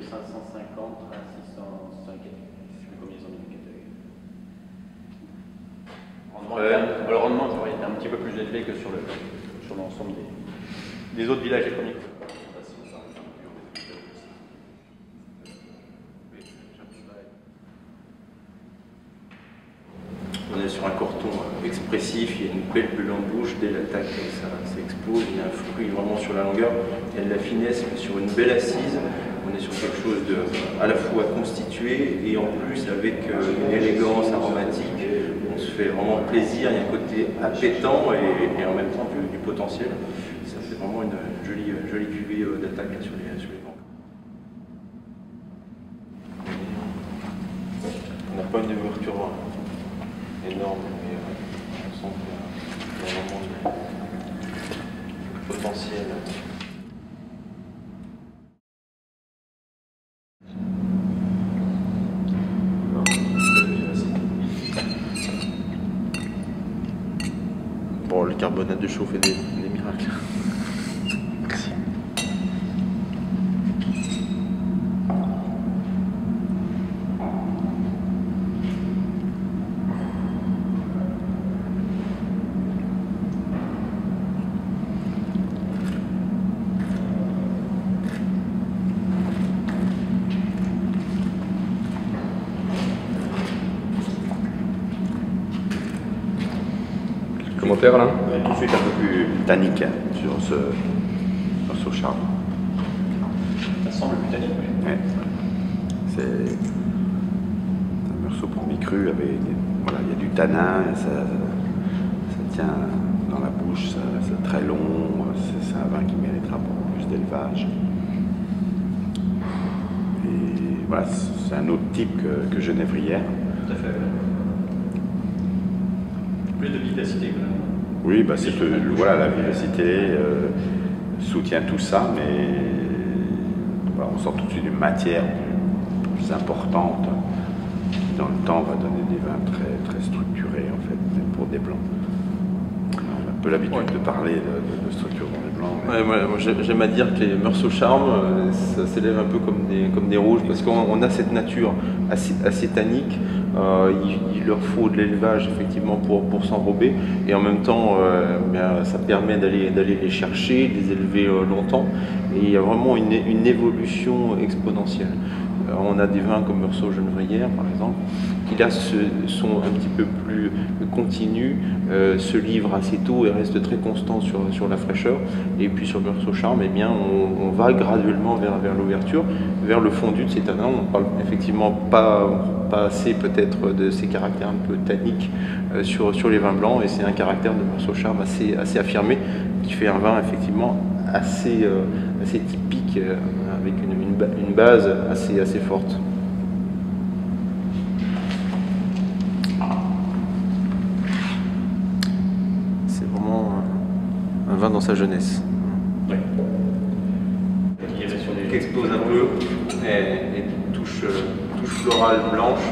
de 550 à 600 et quelques. Je sais plus combien ils ont mis de catalogue. Le rendement est un petit peu plus élevé que sur l'ensemble des autres villages économiques. On est sur un corton expressif, il y a une belle bulle en bouche, dès l'attaque ça explose, il y a un fruit vraiment sur la longueur, il y a de la finesse mais sur une belle assise, on est sur quelque chose de à la fois constitué et en plus avec une élégance aromatique, on se fait vraiment plaisir, il y a un côté appétant et en même temps du potentiel, ça fait vraiment une jolie cuvée d'attaque sur les bancs. On n'a pas une ouverture énorme, mais on sent qu'il y a vraiment du potentiel. Bon, le carbonate de chaux fait des miracles. Merci. Commentaire là? Tout de suite un peu plus tannique sur ce charme. Ça semble plus tannique, oui. Ouais. C'est un Meursault premier cru avec, voilà, il y a du tanin, ça tient dans la bouche, c'est très long, c'est un vin qui méritera beaucoup plus d'élevage. Et voilà, c'est un autre type que Genévrière. Tout à fait. Plus de vivacité quand même. Oui, bah c'est voilà, la vivacité soutient tout ça, mais voilà, on sent tout de suite une matière plus importante qui dans le temps va donner des vins très structurés en fait, même pour des blancs. On a un peu l'habitude de parler de structure dans les blancs. Mais... Ouais, moi j'aime à dire que les Meursault charmes, ça s'élève un peu comme des rouges, parce qu'on a cette nature assez tannique. Il leur faut de l'élevage effectivement pour s'enrober, et en même temps ça permet d'aller les chercher, de les élever longtemps, et il y a vraiment une évolution exponentielle. On a des vins comme Meursault Genévrière par exemple, qui là sont un petit peu plus continus, se livrent assez tôt et restent très constants sur la fraîcheur, et puis sur Meursault charme, eh bien, on va graduellement vers l'ouverture, vers le fondu de ces tanins. On ne parle effectivement pas assez peut-être de ces caractères un peu tanniques sur les vins blancs, et c'est un caractère de Meursault charme assez affirmé, qui fait un vin effectivement assez typique, avec une base assez forte. C'est vraiment un vin dans sa jeunesse. Oui. Qui explose un peu et touche florale blanche.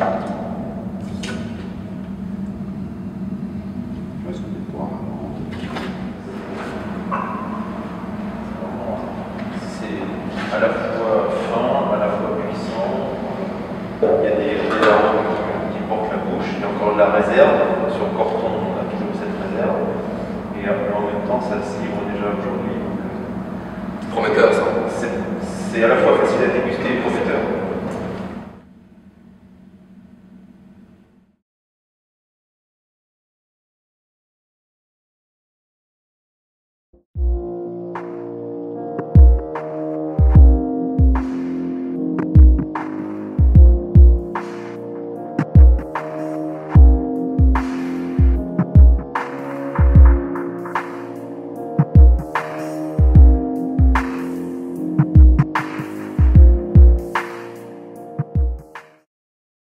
Est-ce qu'on est pour C'est à la fois fin, à la fois puissant. Il y a des arômes qui portent la bouche. Il y a encore de la réserve. Sur le corton, on a toujours cette réserve. Et en même temps, ça se livre déjà aujourd'hui. Prometteur ça. C'est à la fois facile à déguster et prometteur.